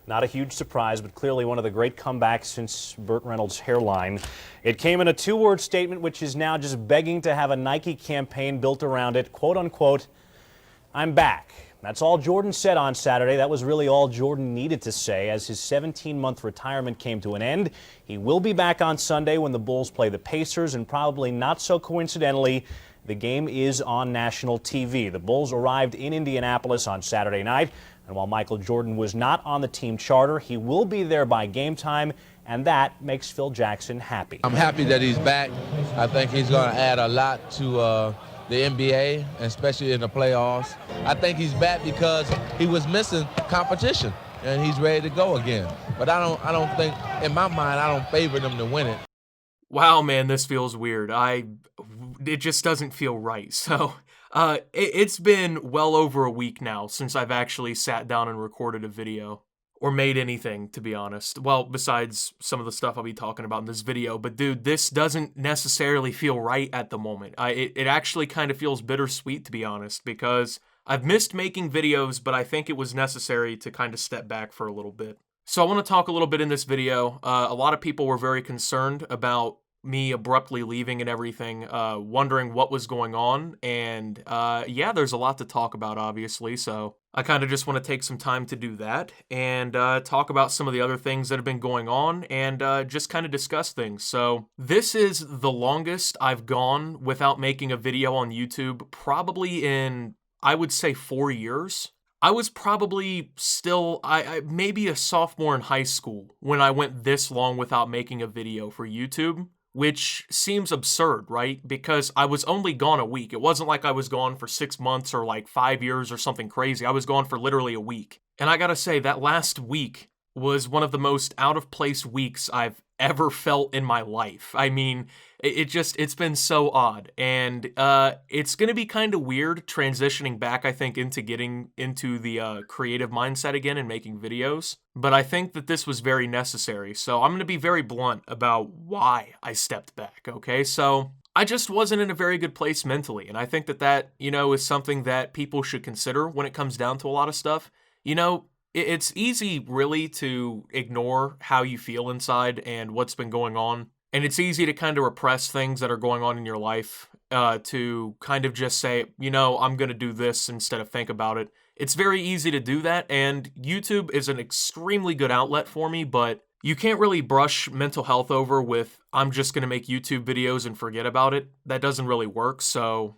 Not a huge surprise, but clearly one of the great comebacks since Burt Reynolds' hairline. It came in a two-word statement, which is now just begging to have a Nike campaign built around it. Quote unquote, "I'm back." That's all Jordan said on Saturday. That was really all Jordan needed to say as his 17-month retirement came to an end. He will be back on Sunday when the Bulls play the Pacers, and probably not so coincidentally, the game is on national TV. The Bulls arrived in Indianapolis on Saturday night, and while Michael Jordan was not on the team charter, he will be there by game time, and that makes Phil Jackson happy. I'm happy that he's back. I think he's going to add a lot to the NBA, especially in the playoffs. I think he's back because he was missing competition, and he's ready to go again. But I don't think, in my mind, I don't favor them to win it. Wow, man, this feels weird. It just doesn't feel right. So, it's been well over a week now since I've actually sat down and recorded a video. Or made anything, to be honest. Well, besides some of the stuff I'll be talking about in this video. But dude, this doesn't necessarily feel right at the moment. It actually kind of feels bittersweet, to be honest, because I've missed making videos, but I think it was necessary to kind of step back for a little bit. So I want to talk a little bit in this video. A lot of people were very concerned about me abruptly leaving and everything, wondering what was going on, and yeah, there's a lot to talk about, obviously, so I kind of just want to take some time to do that, and talk about some of the other things that have been going on, and just kind of discuss things. So this is the longest I've gone without making a video on YouTube, probably in, I would say, 4 years. I was probably still, maybe a sophomore in high school when I went this long without making a video for YouTube. Which seems absurd, right? Because I was only gone a week. It wasn't like I was gone for 6 months or like 5 years or something crazy. I was gone for literally a week. And I gotta say, that last week was one of the most out-of-place weeks I've ever felt in my life. I mean, it's been so odd. And it's gonna be kind of weird transitioning back, I think, into getting into the creative mindset again and making videos. But I think that this was very necessary. So I'm gonna be very blunt about why I stepped back, okay? So I just wasn't in a very good place mentally. And I think that, you know, is something that people should consider when it comes down to a lot of stuff. You know, it's easy, really, to ignore how you feel inside and what's been going on. And it's easy to kind of repress things that are going on in your life, to kind of just say, you know, I'm going to do this instead of think about it. It's very easy to do that, and YouTube is an extremely good outlet for me, but you can't really brush mental health over with, I'm just going to make YouTube videos and forget about it. That doesn't really work. So,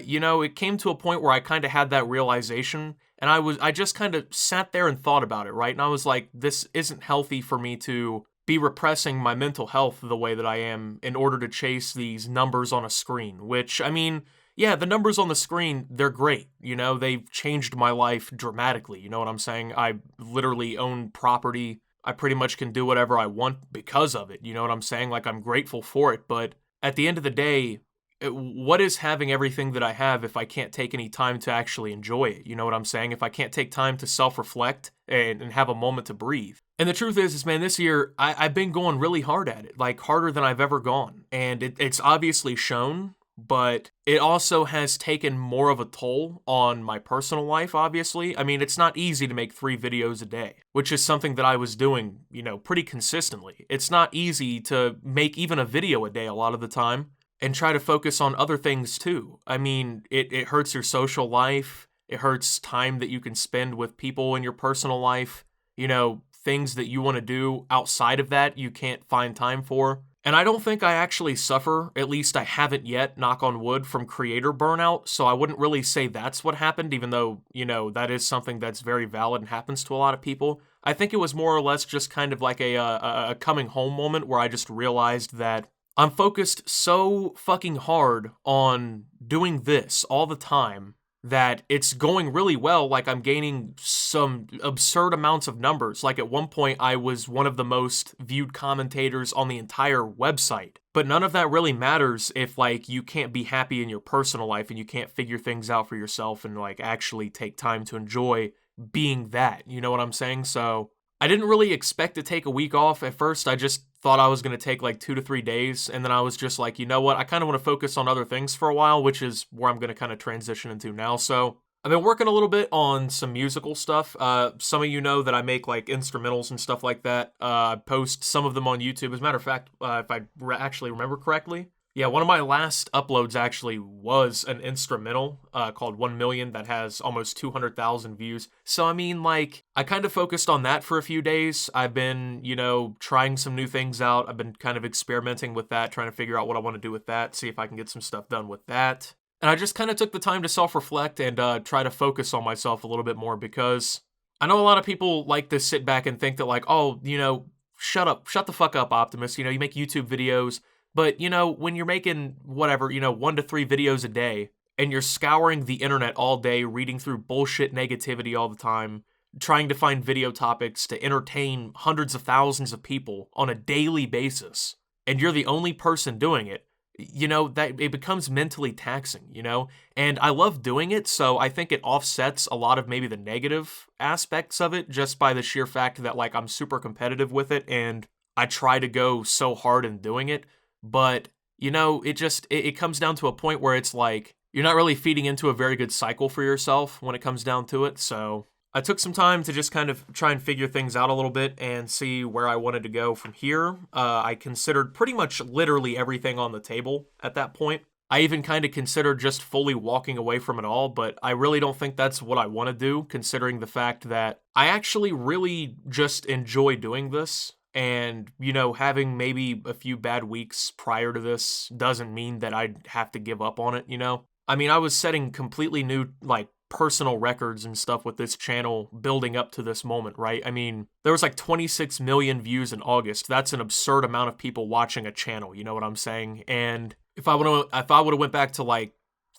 you know, it came to a point where I kind of had that realization, and I just kind of sat there and thought about it, right? And I was like, this isn't healthy for me to be repressing my mental health the way that I am in order to chase these numbers on a screen, which, I mean, yeah, the numbers on the screen, they're great. You know, they've changed my life dramatically. You know what I'm saying? I literally own property. I pretty much can do whatever I want because of it. You know what I'm saying? Like, I'm grateful for it. But at the end of the day, what is having everything that I have if I can't take any time to actually enjoy it? You know what I'm saying? If I can't take time to self-reflect and have a moment to breathe. And the truth is man, this year, I've been going really hard at it. Like, harder than I've ever gone. And it's obviously shown, but it also has taken more of a toll on my personal life, obviously. I mean, it's not easy to make 3 videos a day, which is something that I was doing, you know, pretty consistently. It's not easy to make even a video a day a lot of the time and try to focus on other things too. I mean, it hurts your social life. It hurts time that you can spend with people in your personal life. You know, things that you want to do outside of that you can't find time for. And I don't think I actually suffer, at least I haven't yet, knock on wood, from creator burnout, so I wouldn't really say that's what happened, even though, you know, that is something that's very valid and happens to a lot of people. I think it was more or less just kind of like a coming home moment where I just realized that I'm focused so fucking hard on doing this all the time that it's going really well. Like, I'm gaining some absurd amounts of numbers. Like, at one point, I was one of the most viewed commentators on the entire website. But none of that really matters if, like, you can't be happy in your personal life and you can't figure things out for yourself and, like, actually take time to enjoy being that. You know what I'm saying? So I didn't really expect to take a week off at first. I just thought I was going to take like 2 to 3 days, and then I was just like, you know what, I kind of want to focus on other things for a while, which is where I'm going to kind of transition into now. So I've been working a little bit on some musical stuff. Some of you know that I make like instrumentals and stuff like that. I post some of them on YouTube. As a matter of fact, if I actually remember correctly, yeah, one of my last uploads actually was an instrumental called 1 Million that has almost 200,000 views. So, I mean, like, I kind of focused on that for a few days. I've been, you know, trying some new things out. I've been kind of experimenting with that, trying to figure out what I want to do with that, see if I can get some stuff done with that. And I just kind of took the time to self-reflect and try to focus on myself a little bit more, because I know a lot of people like to sit back and think that, like, oh, you know, shut the fuck up, Optimus. You know, you make YouTube videos, but, you know, when you're making whatever, you know, 1 to 3 videos a day, and you're scouring the internet all day, reading through bullshit negativity all the time, trying to find video topics to entertain hundreds of thousands of people on a daily basis, and you're the only person doing it, you know, that it becomes mentally taxing, you know? And I love doing it, so I think it offsets a lot of maybe the negative aspects of it, just by the sheer fact that, like, I'm super competitive with it, and I try to go so hard in doing it. But, you know, it comes down to a point where it's like, you're not really feeding into a very good cycle for yourself when it comes down to it, so I took some time to just kind of try and figure things out a little bit and see where I wanted to go from here. I considered pretty much literally everything on the table at that point. I even kind of considered just fully walking away from it all, but I really don't think that's what I want to do, considering the fact that I actually really just enjoy doing this. And, you know, having maybe a few bad weeks prior to this doesn't mean that I'd have to give up on it, you know? I mean, I was setting completely new, like, personal records and stuff with this channel building up to this moment, right? I mean, there was like 26 million views in August. That's an absurd amount of people watching a channel, you know what I'm saying? And if I would have went back to like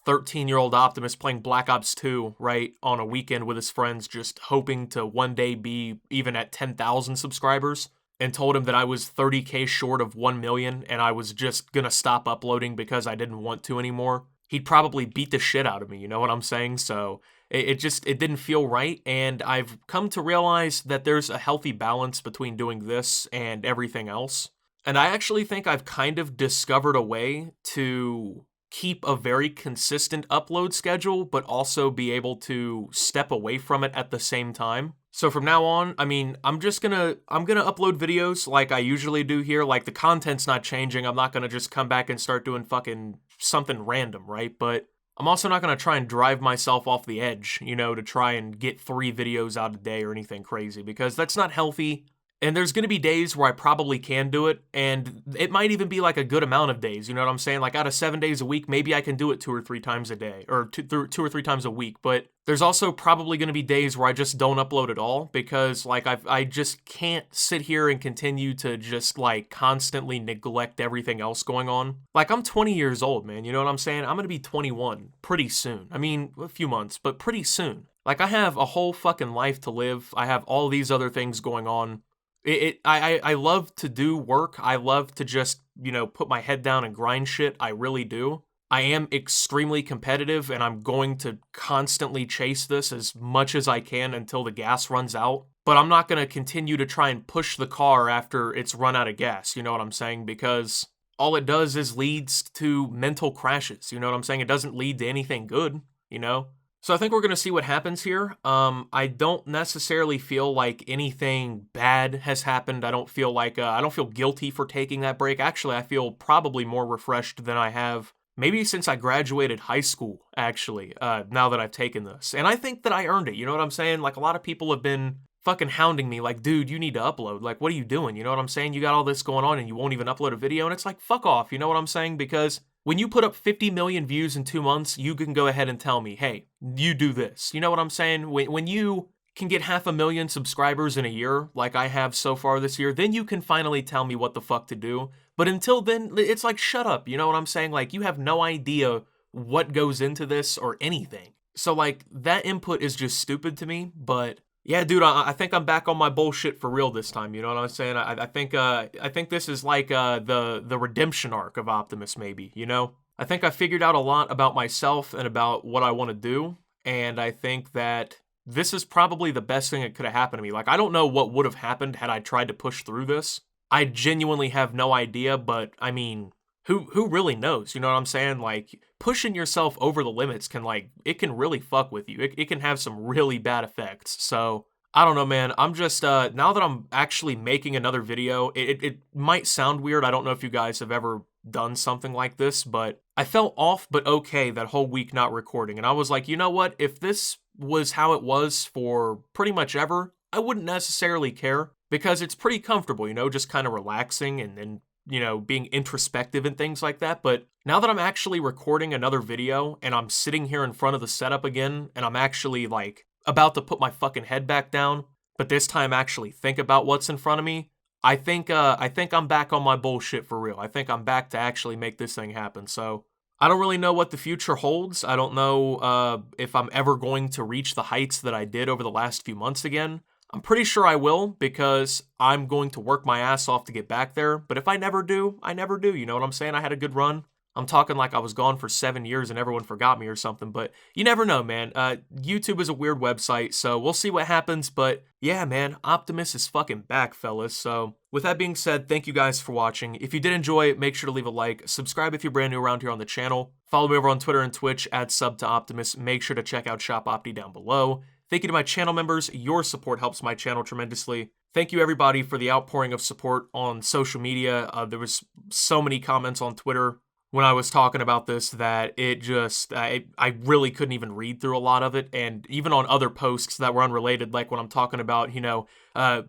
13-year-old Optimus playing Black Ops 2, right, on a weekend with his friends, just hoping to one day be even at 10,000 subscribers, and told him that I was 30K short of 1 million and I was just gonna stop uploading because I didn't want to anymore, he'd probably beat the shit out of me, you know what I'm saying? So it didn't feel right, and I've come to realize that there's a healthy balance between doing this and everything else. And I actually think I've kind of discovered a way to keep a very consistent upload schedule, but also be able to step away from it at the same time. So from now on, I mean, I'm gonna upload videos like I usually do here. Like, the content's not changing. I'm not gonna just come back and start doing fucking something random, right? But I'm also not gonna try and drive myself off the edge, you know, to try and get 3 videos out a day or anything crazy, because that's not healthy. And there's going to be days where I probably can do it, and it might even be like a good amount of days, you know what I'm saying? Like, out of 7 days a week, maybe I can do it 2 or 3 times a day, or two or three times a week. But there's also probably going to be days where I just don't upload at all, because like I just can't sit here and continue to just like constantly neglect everything else going on. Like, I'm 20 years old, man, you know what I'm saying? I'm going to be 21 pretty soon. I mean, a few months, but pretty soon. Like, I have a whole fucking life to live. I have all these other things going on. I love to do work. I love to just, you know, put my head down and grind shit. I really do. I am extremely competitive, and I'm going to constantly chase this as much as I can until the gas runs out. But I'm not going to continue to try and push the car after it's run out of gas, you know what I'm saying? Because all it does is leads to mental crashes, you know what I'm saying? It doesn't lead to anything good, you know? So I think we're going to see what happens here. I don't necessarily feel like anything bad has happened. I don't feel like, I don't feel guilty for taking that break. Actually, I feel probably more refreshed than I have maybe since I graduated high school, actually, now that I've taken this. And I think that I earned it, you know what I'm saying? Like, a lot of people have been fucking hounding me like, dude, you need to upload. Like, what are you doing? You know what I'm saying? You got all this going on and you won't even upload a video. And it's like, fuck off, you know what I'm saying? Because when you put up 50 million views in 2 months, you can go ahead and tell me, hey, you do this. You know what I'm saying? When you can get 500,000 subscribers in a year, like I have so far this year, then you can finally tell me what the fuck to do. But until then, it's like, shut up. You know what I'm saying? Like, you have no idea what goes into this or anything. So, like, that input is just stupid to me. But yeah, dude, I think I'm back on my bullshit for real this time. You know what I'm saying? I think this is like the redemption arc of Optimus, maybe. You know, I think I figured out a lot about myself and about what I want to do, and I think that this is probably the best thing that could have happened to me. Like, I don't know what would have happened had I tried to push through this. I genuinely have no idea, but I mean, who really knows? You know what I'm saying? Like, pushing yourself over the limits can, like, it can really fuck with you. It can have some really bad effects. So, I don't know, man. I'm just, now that I'm actually making another video, it might sound weird. I don't know if you guys have ever done something like this, but I felt off but okay that whole week not recording. And I was like, you know what? If this was how it was for pretty much ever, I wouldn't necessarily care because it's pretty comfortable, you know, just kind of relaxing and you know, being introspective and things like that. But now that I'm actually recording another video and I'm sitting here in front of the setup again and I'm actually like about to put my fucking head back down, but this time actually think about what's in front of me, I think I'm back on my bullshit for real. I think I'm back to actually make this thing happen. So I don't really know what the future holds. I don't know if I'm ever going to reach the heights that I did over the last few months again. I'm pretty sure I will because I'm going to work my ass off to get back there. But if I never do, I never do. You know what I'm saying? I had a good run. I'm talking like I was gone for 7 years and everyone forgot me or something. But you never know, man. YouTube is a weird website, so we'll see what happens. But yeah, man, Optimus is fucking back, fellas. So with that being said, thank you guys for watching. If you did enjoy it, make sure to leave a like. Subscribe if you're brand new around here on the channel. Follow me over on Twitter and Twitch, @sub to Optimus. Make sure to check out Shop Opti down below. Thank you to my channel members. Your support helps my channel tremendously. Thank you, everybody, for the outpouring of support on social media. There was so many comments on Twitter when I was talking about this that it just, I really couldn't even read through a lot of it. And even on other posts that were unrelated, like when I'm talking about, you know,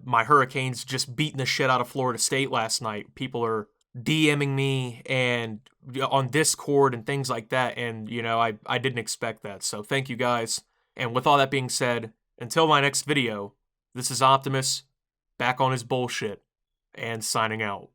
my Hurricanes just beating the shit out of Florida State last night. People are DMing me and on Discord and things like that. And, you know, I didn't expect that. So thank you guys. And with all that being said, until my next video, this is Optimus, back on his bullshit, and signing out.